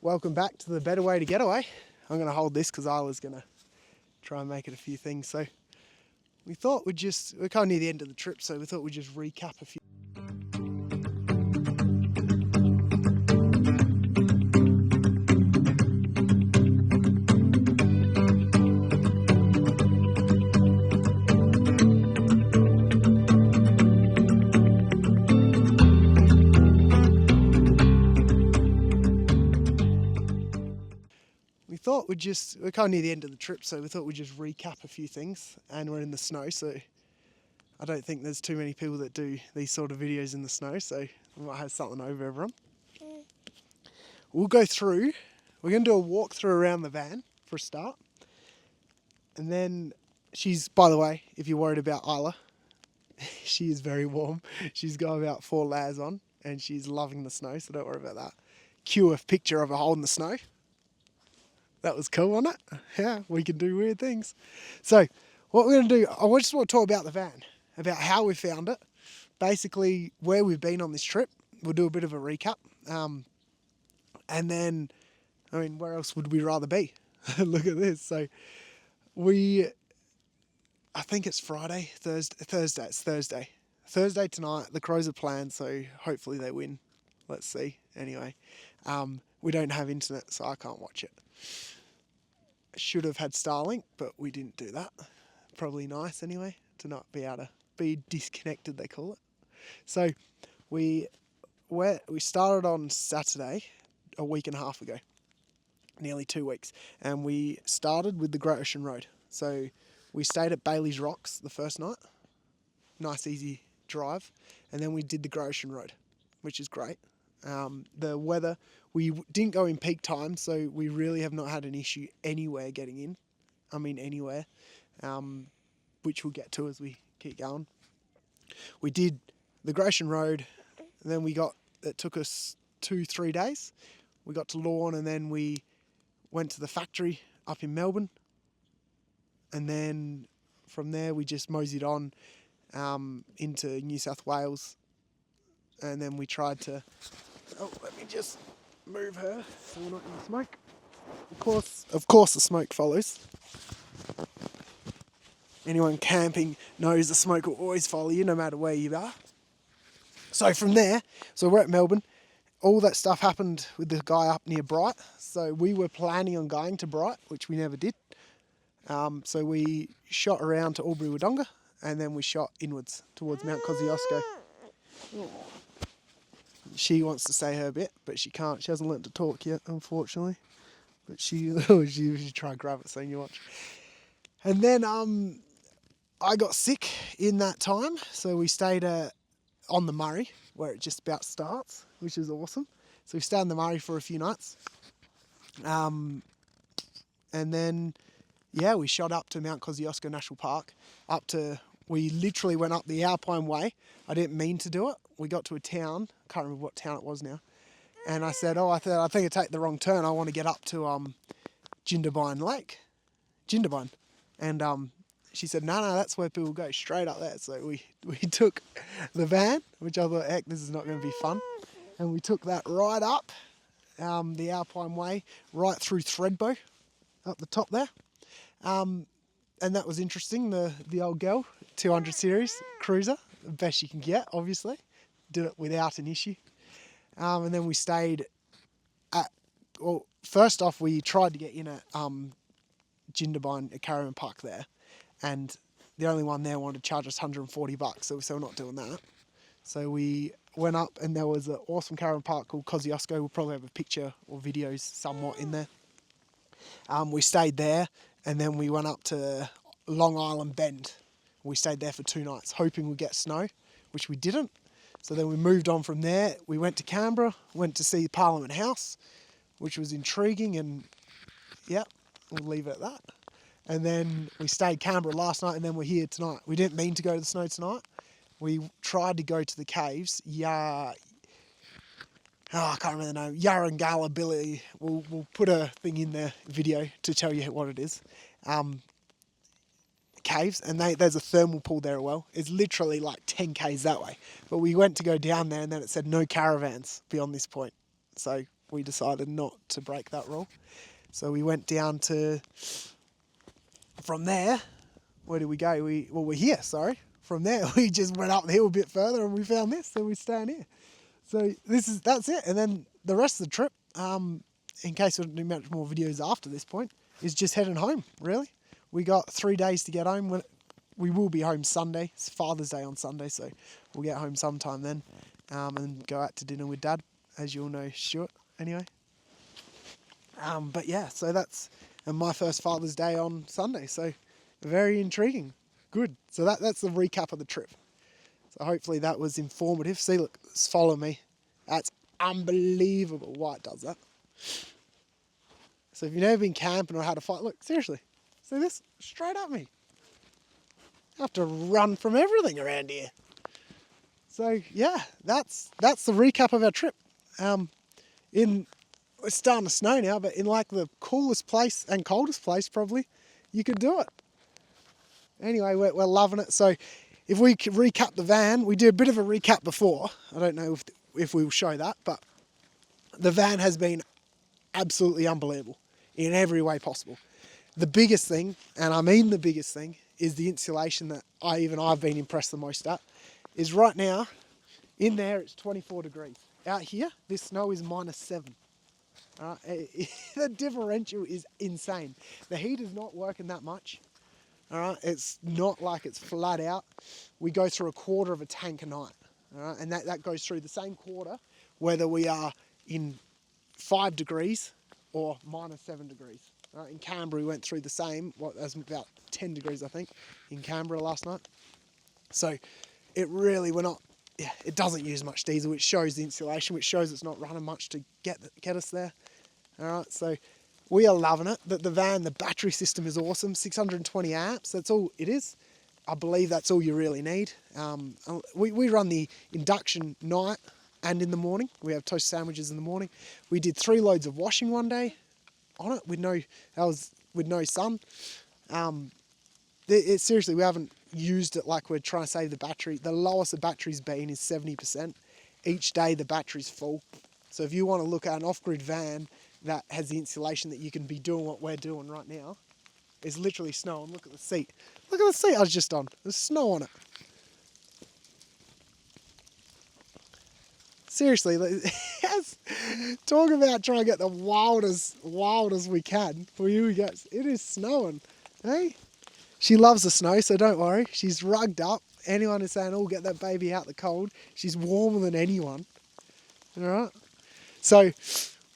Welcome back to the Better Way to Getaway. I'm going to hold this because Isla's going to try and make it a few things. So we thought we're kind of near the end of the trip, so we thought we'd just recap a few. We're kind of near the end of the trip, so we thought we'd just recap a few things, and we're in the snow, so I don't think there's too many people that do these sort of videos in the snow, so we might have something over everyone. We'll go through, we're going to do a walkthrough around the van for a start, and then by the way, if you're worried about Isla, she is very warm. She's got about 4 layers on, and she's loving the snow, so don't worry about that. Cue a picture of her holding the snow. That was cool, wasn't it? Yeah, we can do weird things. So what we're going to do, I just want to talk about the van, about how we found it, basically where we've been on this trip. We'll do a bit of a recap. And then, where else would we rather be? Look at this. So I think it's Thursday. It's Thursday. Thursday tonight, the Crows are planned, so hopefully they win. Let's see. Anyway, we don't have internet, so I can't watch it. Should have had Starlink, but we didn't do that. Probably nice anyway, to not be able to be disconnected, they call it. So we started on Saturday, a week and a half ago, nearly 2 weeks, and we started with the Great Ocean Road. So we stayed at Bailey's Rocks the first night, nice easy drive, and then we did the Great Ocean Road, which is great. The weather, we didn't go in peak time, so we really have not had an issue anywhere getting in. Anywhere, which we'll get to as we keep going. We did the Great Ocean Road, and then it took us 2-3 days. We got to Lorne, and then we went to the factory up in Melbourne, and then from there we just moseyed on into New South Wales, and then we tried to... Oh, let me just move her so we're not in the smoke. Of course the smoke follows. Anyone camping knows the smoke will always follow you no matter where you are. So from there, we're at Melbourne. All that stuff happened with the guy up near Bright. So we were planning on going to Bright, which we never did. So we shot around to Albury-Wodonga, and then we shot inwards towards Mount Kosciuszko. Oh. She wants to say her bit, but she can't. She hasn't learnt to talk yet, unfortunately. But she try and grab it so you watch. And then I got sick in that time, so we stayed on the Murray, where it just about starts, which is awesome. So we stayed on the Murray for a few nights. And then, we shot up to Mount Kosciuszko National Park, we literally went up the Alpine Way. I didn't mean to do it. We got to a town, can't remember what town it was now, and I said, I think I take the wrong turn. I want to get up to Jindabyne Lake. Jindabyne. And she said, no, that's where people go, straight up there. So we took the van, which I thought, heck, this is not going to be fun. And we took that right up the Alpine Way, right through Thredbo, up the top there. And that was interesting, the old girl, 200 series cruiser, the best you can get, obviously. Did it without an issue. And then we stayed first off, we tried to get in at Jindabyne Caravan Park there, and the only one there wanted to charge us $140, so we said we're not doing that. So we went up, and there was an awesome caravan park called Kosciuszko. We'll probably have a picture or videos somewhat in there. We stayed there, and then we went up to Long Island Bend. We stayed there for 2 nights, hoping we'd get snow, which we didn't. So then we moved on from there. We went to Canberra, went to see Parliament House, which was intriguing, and we'll leave it at that. And then we stayed Canberra last night, and then we're here tonight. We didn't mean to go to the snow tonight. We tried to go to the caves. I can't remember the name. Yarrangala Billy. We'll put a thing in the video to tell you what it is. Caves, and there's a thermal pool there as well. It's literally like 10 k's that way. But we went to go down there, and then it said no caravans beyond this point. So we decided not to break that rule. So we went down to, from there, where did we go? We're here, sorry. From there, we just went up the hill a bit further and we found this, so we're staying here. So that's it. And then the rest of the trip, in case we don't do much more videos after this point, is just heading home, really. We got 3 days to get home. We will be home Sunday. It's Father's Day on Sunday, so we'll get home sometime then, and go out to dinner with Dad, as you all know, Stuart, anyway. But yeah, so that's my first Father's Day on Sunday, so very intriguing. Good. So that's the recap of the trip. So hopefully that was informative. See, look, follow me. That's unbelievable why it does that. So if you've never been camping or had a fight, look, seriously, see this? Straight at me. I have to run from everything around here. So yeah, that's the recap of our trip. It's starting to snow now, but in like the coolest place and coldest place probably, you could do it. Anyway, we're loving it. So if we could recap the van, we did a bit of a recap before. I don't know if we will show that, but the van has been absolutely unbelievable in every way possible. The biggest thing, and I mean the biggest thing, is the insulation that I've been impressed the most at, is right now, in there it's 24 degrees. Out here, this snow is -7. The differential is insane. The heat is not working that much. All right, it's not like it's flat out. We go through a quarter of a tank a night, all right, and that goes through the same quarter, whether we are in 5 degrees or -7 degrees. All right, in Canberra, we went through the same. That was about 10 degrees, I think, in Canberra last night. So it really, it doesn't use much diesel, which shows the insulation, which shows it's not running much to get us there. All right, so we are loving it. The van, the battery system is awesome, 620 amps, that's all it is. I believe that's all you really need. We run the induction night and in the morning. We have toast sandwiches in the morning. We did 3 loads of washing one day on it with no sun. Seriously, we haven't used it like we're trying to save the battery. The lowest the battery's been is 70%. Each day the battery's full. So if you want to look at an off-grid van that has the insulation that you can be doing what we're doing right now, it's literally snowing. Look at the seat. Look at the seat I was just on. There's snow on it. Seriously, talk about trying to get the wildest we can for you guys. It is snowing, hey? She loves the snow, so don't worry. She's rugged up. Anyone is saying, oh, get that baby out the cold. She's warmer than anyone, all right? So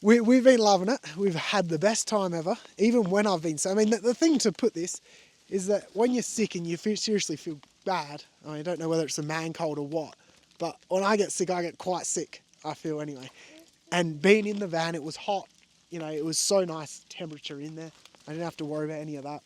we've been loving it. We've had the best time ever, even when I've been sick. I mean, the thing to put this is that when you're sick and you seriously feel bad, I don't know whether it's a man cold or what, but when I get sick, I get quite sick, I feel anyway. And being in the van, it was hot. You know, it was so nice temperature in there. I didn't have to worry about any of that.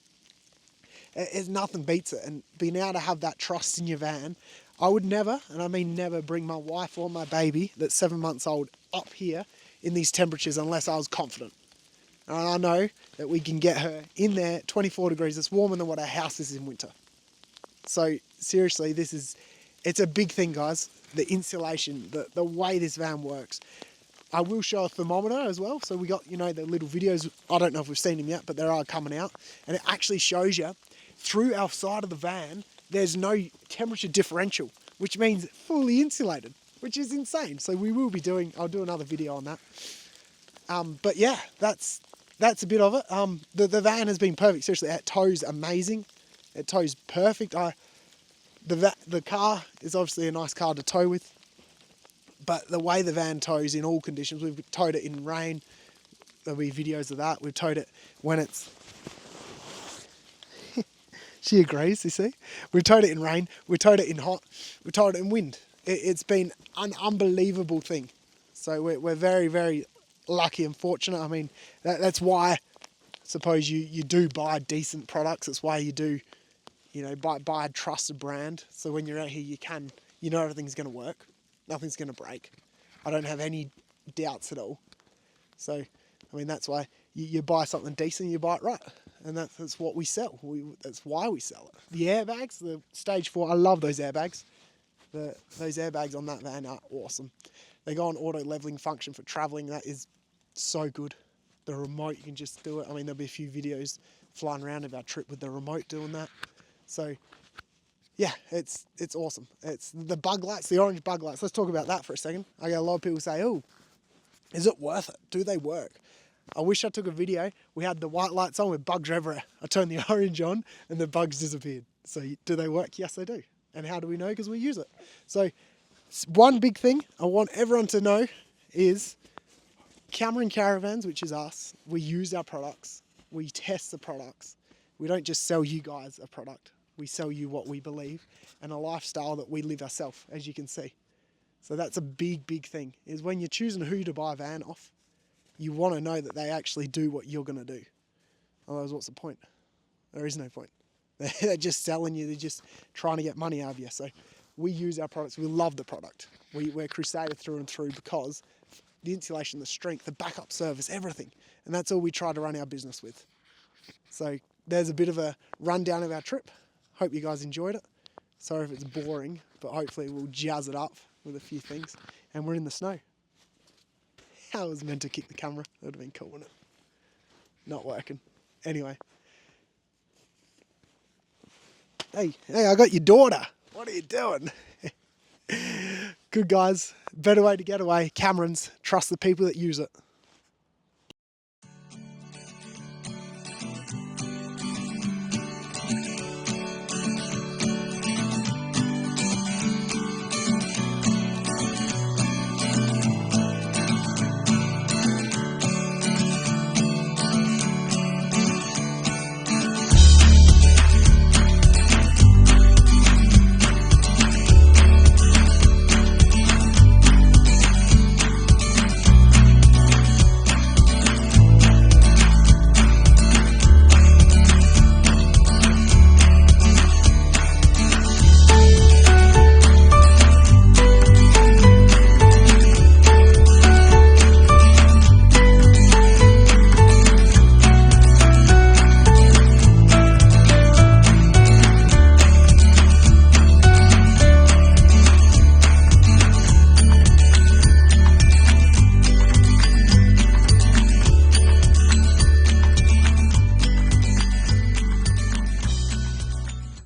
Nothing beats it. And being able to have that trust in your van, I would never, and I mean never, bring my wife or my baby that's 7 months old up here in these temperatures unless I was confident. And I know that we can get her in there 24 degrees. It's warmer than what our house is in winter. So seriously, it's a big thing, guys. The insulation, the way this van works. I will show a thermometer as well. So we got, the little videos. I don't know if we've seen them yet, but they are coming out. And it actually shows you through our side of the van, there's no temperature differential, which means fully insulated, which is insane. So I'll do another video on that. But yeah, that's a bit of it. The van has been perfect. Seriously, it tows amazing. It tows perfect. The car is obviously a nice car to tow with, but the way the van tows in all conditions, we've towed it in rain. There'll be videos of that. We've towed it when it's... She agrees, you see. We've towed it in rain. We've towed it in hot. We've towed it in wind. It's been an unbelievable thing. So we're very, very lucky and fortunate. I mean, that's why I suppose you do buy decent products. That's why you do, buy a trusted brand. So when you're out here, you know everything's going to work. Nothing's going to break. I don't have any doubts at all. So, I mean, that's why you buy something decent, you buy it right. And that's what we sell. That's why we sell it. The airbags, the Stage 4, I love those airbags. Those airbags on that van are awesome. They go on auto leveling function for traveling. That is So good. The remote, you can just do it. I mean, there'll be a few videos flying around of our trip with the remote doing that. So yeah, it's awesome. It's the bug lights, the orange bug lights. Let's talk about that for a second. I get a lot of people say, oh, is it worth it? Do they work? I wish I took a video. We had the white lights on with bugs everywhere. I turned the orange on and the bugs disappeared. So do they work? Yes, they do. And how do we know? Because we use it. So one big thing I want everyone to know is Crusader Caravans, which is us, we use our products. We test the products. We don't just sell you guys a product. We sell you what we believe and a lifestyle that we live ourselves, as you can see. So that's a big, big thing, is when you're choosing who to buy a van off, you want to know that they actually do what you're going to do. Otherwise, what's the point? There is no point. They're just selling you. They're just trying to get money out of you. So we use our products. We love the product. We're Crusader through and through because the insulation, the strength, the backup service, everything. And that's all we try to run our business with. So there's a bit of a rundown of our trip. Hope you guys enjoyed it. Sorry if it's boring, but hopefully we'll jazz it up with a few things. And we're in the snow. I was meant to kick the camera. That would have been cool, wouldn't it? Not working. Anyway. Hey, I got your daughter. What are you doing? Good guys. Better way to get away. Camerons. Trust the people that use it.